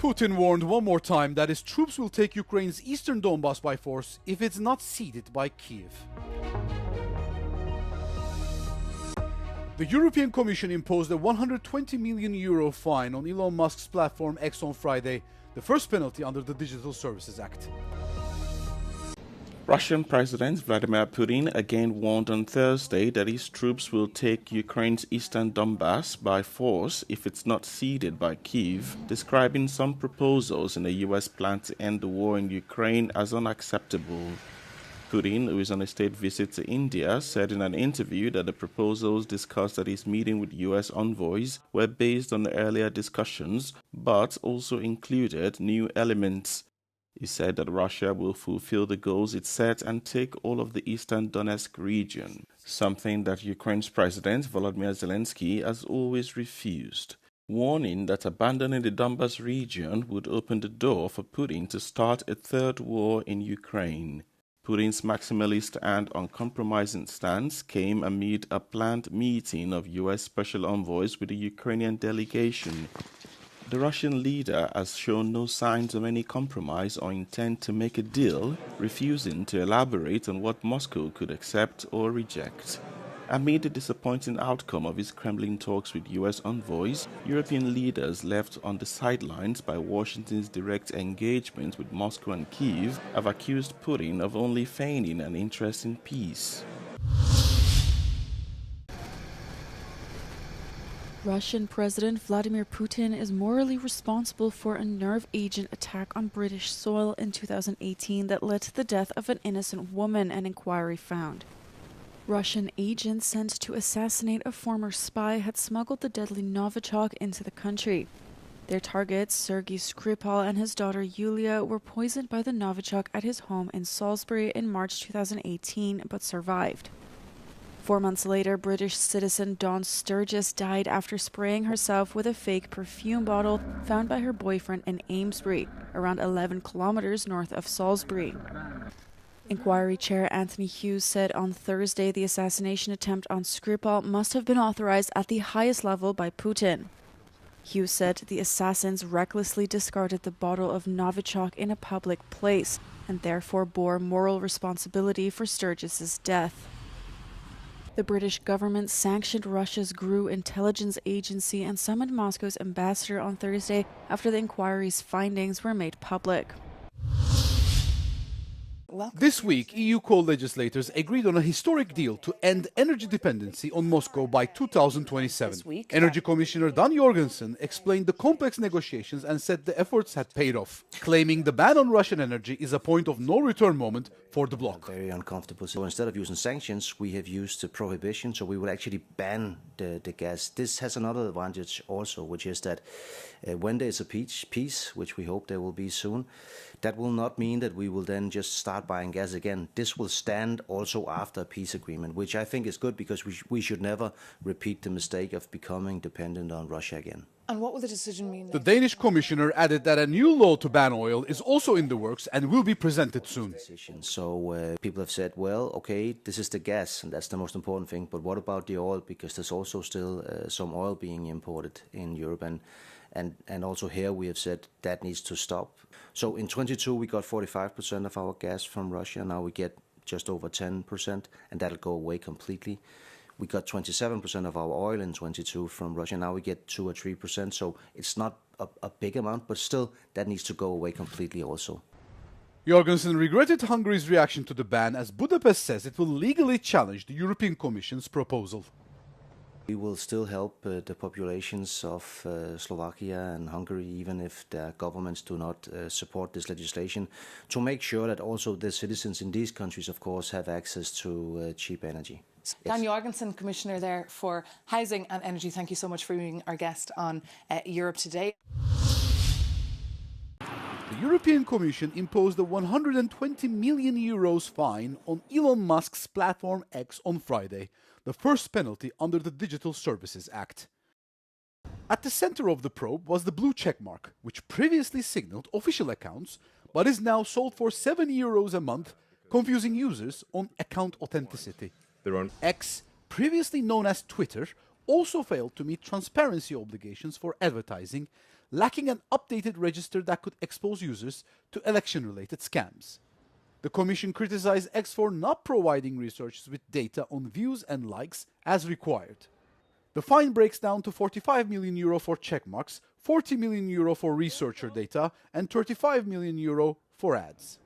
Putin warned one more time that his troops will take Ukraine's eastern Donbas by force if it's not ceded by Kyiv. The European Commission imposed a €120 million fine on Elon Musk's platform X on Friday, the first penalty under the Digital Services Act. Russian President Vladimir Putin again warned on Thursday that his troops will take Ukraine's eastern Donbas by force if it's not ceded by Kyiv, describing some proposals in the US plan to end the war in Ukraine as unacceptable. Putin, who is on a state visit to India, said in an interview that the proposals discussed at his meeting with US envoys were based on earlier discussions, but also included new elements. He said that Russia will fulfill the goals it set and take all of the eastern Donetsk region, something that Ukraine's President Volodymyr Zelensky has always refused, warning that abandoning the Donbas region would open the door for Putin to start a third war in Ukraine. Putin's maximalist and uncompromising stance came amid a planned meeting of US special envoys with the Ukrainian delegation. The Russian leader has shown no signs of any compromise or intent to make a deal, refusing to elaborate on what Moscow could accept or reject. Amid the disappointing outcome of his Kremlin talks with US envoys, European leaders left on the sidelines by Washington's direct engagement with Moscow and Kyiv have accused Putin of only feigning an interest in peace. Russian President Vladimir Putin is morally responsible for a nerve agent attack on British soil in 2018 that led to the death of an innocent woman, an inquiry found. Russian agents sent to assassinate a former spy had smuggled the deadly Novichok into the country. Their targets, Sergei Skripal and his daughter Yulia, were poisoned by the Novichok at his home in Salisbury in March 2018 but survived. 4 months later, British citizen Dawn Sturgis died after spraying herself with a fake perfume bottle found by her boyfriend in Amesbury, around 11 kilometers north of Salisbury. Inquiry Chair Anthony Hughes said on Thursday the assassination attempt on Skripal must have been authorized at the highest level by Putin. Hughes said the assassins recklessly discarded the bottle of Novichok in a public place and therefore bore moral responsibility for Sturgis's death. The British government sanctioned Russia's GRU intelligence agency and summoned Moscow's ambassador on Thursday after the inquiry's findings were made public. This week, EU co-legislators agreed on a historic deal to end energy dependency on Moscow by 2027. Energy Commissioner Dan Jorgensen explained the complex negotiations and said the efforts had paid off, claiming the ban on Russian energy is a point of no return moment for the bloc. Very uncomfortable. So instead of using sanctions, we have used prohibition, so we will actually ban the gas. This has another advantage also, which is that when there is a peace, which we hope there will be soon, that will not mean that we will then just start buying gas again. This will stand also after a peace agreement, which I think is good because we should never repeat the mistake of becoming dependent on Russia again. And what will the decision mean? The Danish commissioner added that a new law to ban oil is also in the works and will be presented soon. So people have said, well, okay, this is the gas, and that's the most important thing. But what about the oil? Because there's also still some oil being imported in Europe. And also here we have said that needs to stop. So in 22 we got 45% of our gas from Russia. Now we get just over 10%, and that'll go away completely. We got 27% of our oil in 22 from Russia. Now we get 2 or 3%. So it's not a big amount, but still that needs to go away completely also. Jorgensen regretted Hungary's reaction to the ban, as Budapest says it will legally challenge the European Commission's proposal. We will still help the populations of Slovakia and Hungary, even if their governments do not support this legislation, to make sure that also the citizens in these countries, of course, have access to cheap energy. Dan Jorgensen, Commissioner there for Housing and Energy, thank you so much for being our guest on Europe Today. The European Commission imposed a €120 million fine on Elon Musk's platform X on Friday, the first penalty under the Digital Services Act. At the center of the probe was the blue checkmark, which previously signaled official accounts, but is now sold for €7 a month, confusing users on account authenticity. X, previously known as Twitter, also failed to meet transparency obligations for advertising, lacking an updated register that could expose users to election-related scams. The Commission criticized X for not providing researchers with data on views and likes as required. The fine breaks down to €45 million for checkmarks, €40 million for researcher data, and €35 million for ads.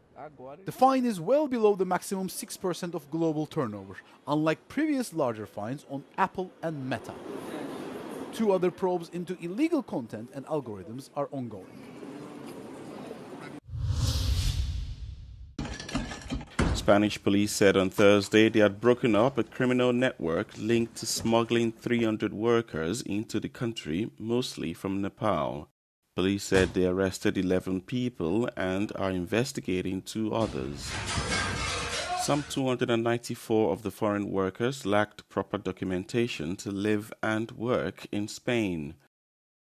The fine is well below the maximum 6% of global turnover, unlike previous larger fines on Apple and Meta. 2 other probes into illegal content and algorithms are ongoing. Spanish police said on Thursday they had broken up a criminal network linked to smuggling 300 workers into the country, mostly from Nepal. Police said they arrested 11 people and are investigating 2 others. Some 294 of the foreign workers lacked proper documentation to live and work in Spain.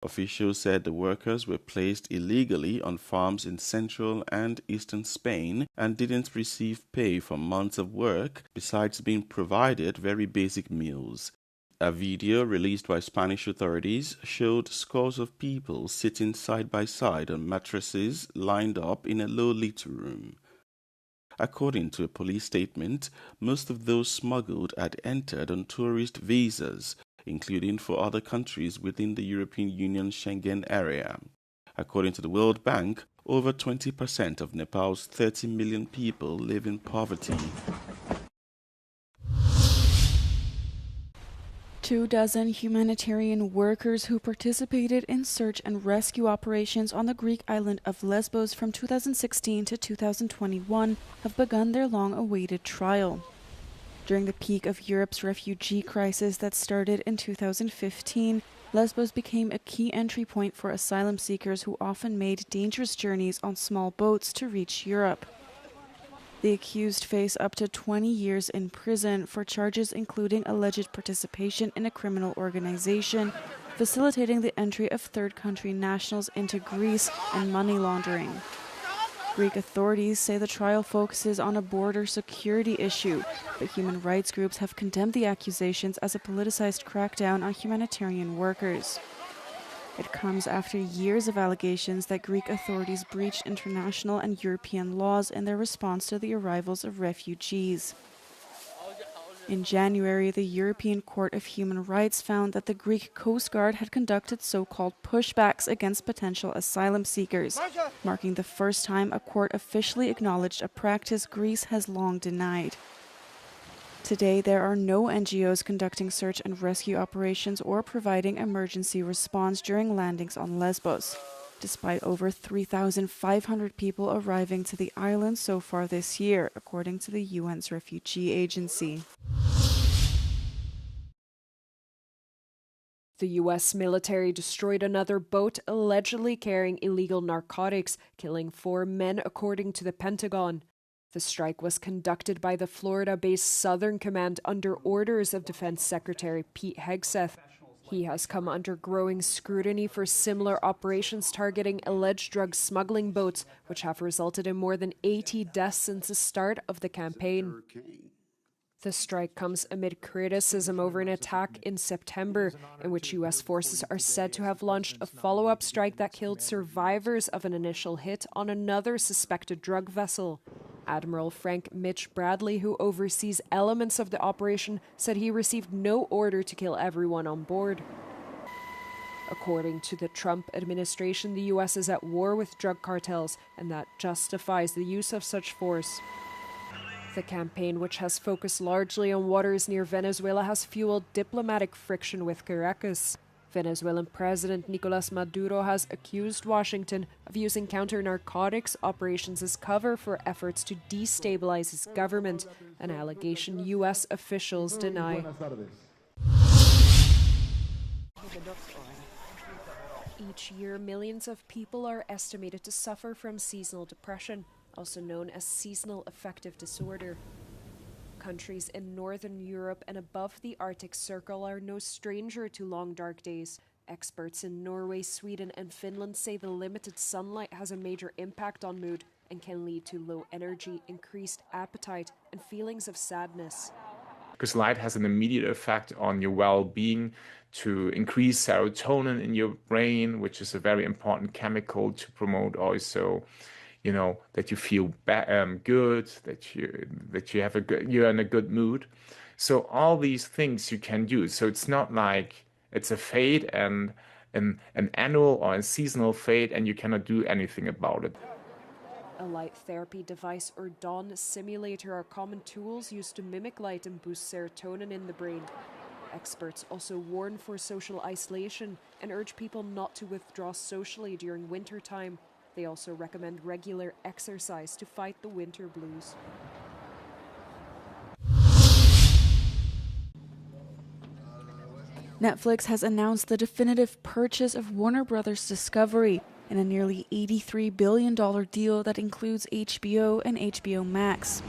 Officials said the workers were placed illegally on farms in central and eastern Spain and didn't receive pay for months of work, besides being provided very basic meals. A video released by Spanish authorities showed scores of people sitting side by side on mattresses lined up in a low-lit room. According to a police statement, most of those smuggled had entered on tourist visas, including for other countries within the European Union Schengen area. According to the World Bank, over 20% of Nepal's 30 million people live in poverty. 24 humanitarian workers who participated in search and rescue operations on the Greek island of Lesbos from 2016 to 2021 have begun their long-awaited trial. During the peak of Europe's refugee crisis that started in 2015, Lesbos became a key entry point for asylum seekers who often made dangerous journeys on small boats to reach Europe. The accused face up to 20 years in prison for charges including alleged participation in a criminal organization, facilitating the entry of third country nationals into Greece, and money laundering. Greek authorities say the trial focuses on a border security issue, but human rights groups have condemned the accusations as a politicized crackdown on humanitarian workers. It comes after years of allegations that Greek authorities breached international and European laws in their response to the arrivals of refugees. In January, the European Court of Human Rights found that the Greek Coast Guard had conducted so-called pushbacks against potential asylum seekers, marking the first time a court officially acknowledged a practice Greece has long denied. Today, there are no NGOs conducting search and rescue operations or providing emergency response during landings on Lesbos, despite over 3,500 people arriving to the island so far this year, according to the UN's refugee agency. The U.S. military destroyed another boat allegedly carrying illegal narcotics, killing 4 men, according to the Pentagon. The strike was conducted by the Florida-based Southern Command under orders of Defense Secretary Pete Hegseth. He has come under growing scrutiny for similar operations targeting alleged drug smuggling boats, which have resulted in more than 80 deaths since the start of the campaign. The strike comes amid criticism over an attack in September, in which U.S. forces are said to have launched a follow-up strike that killed survivors of an initial hit on another suspected drug vessel. Admiral Frank Mitch Bradley, who oversees elements of the operation, said he received no order to kill everyone on board. According to the Trump administration, the U.S. is at war with drug cartels, and that justifies the use of such force. The campaign, which has focused largely on waters near Venezuela, has fueled diplomatic friction with Caracas. Venezuelan President Nicolas Maduro has accused Washington of using counter-narcotics operations as cover for efforts to destabilize his government, an allegation U.S. officials deny. Each year, millions of people are estimated to suffer from seasonal depression, also known as seasonal affective disorder. Countries in Northern Europe and above the Arctic Circle are no stranger to long, dark days. Experts in Norway, Sweden, and Finland say the limited sunlight has a major impact on mood and can lead to low energy, increased appetite, and feelings of sadness. because light has an immediate effect on your well-being, to increase serotonin in your brain, which is a very important chemical to promote also, that you feel good, that you're in a good mood. So all these things you can do. So it's not like it's a fade and an annual or a seasonal fade, and you cannot do anything about it. A light therapy device or dawn simulator are common tools used to mimic light and boost serotonin in the brain. Experts also warn for social isolation and urge people not to withdraw socially during winter time. They also recommend regular exercise to fight the winter blues. Netflix has announced the definitive purchase of Warner Bros. Discovery in a nearly $83 billion deal that includes HBO and HBO Max.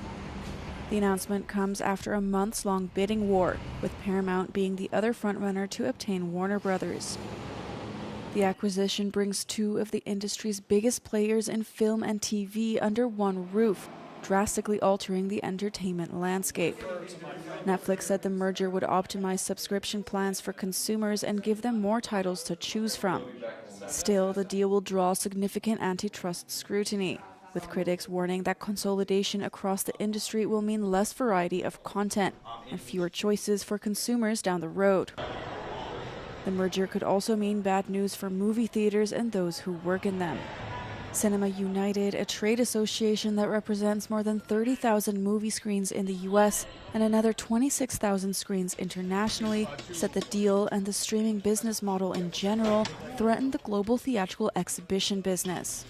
The announcement comes after a months-long bidding war, with Paramount being the other frontrunner to obtain Warner Bros. The acquisition brings two of the industry's biggest players in film and TV under one roof, drastically altering the entertainment landscape. Netflix said the merger would optimize subscription plans for consumers and give them more titles to choose from. Still, the deal will draw significant antitrust scrutiny, with critics warning that consolidation across the industry will mean less variety of content and fewer choices for consumers down the road. The merger could also mean bad news for movie theaters and those who work in them. Cinema United, a trade association that represents more than 30,000 movie screens in the U.S. and another 26,000 screens internationally, said the deal and the streaming business model in general threaten the global theatrical exhibition business.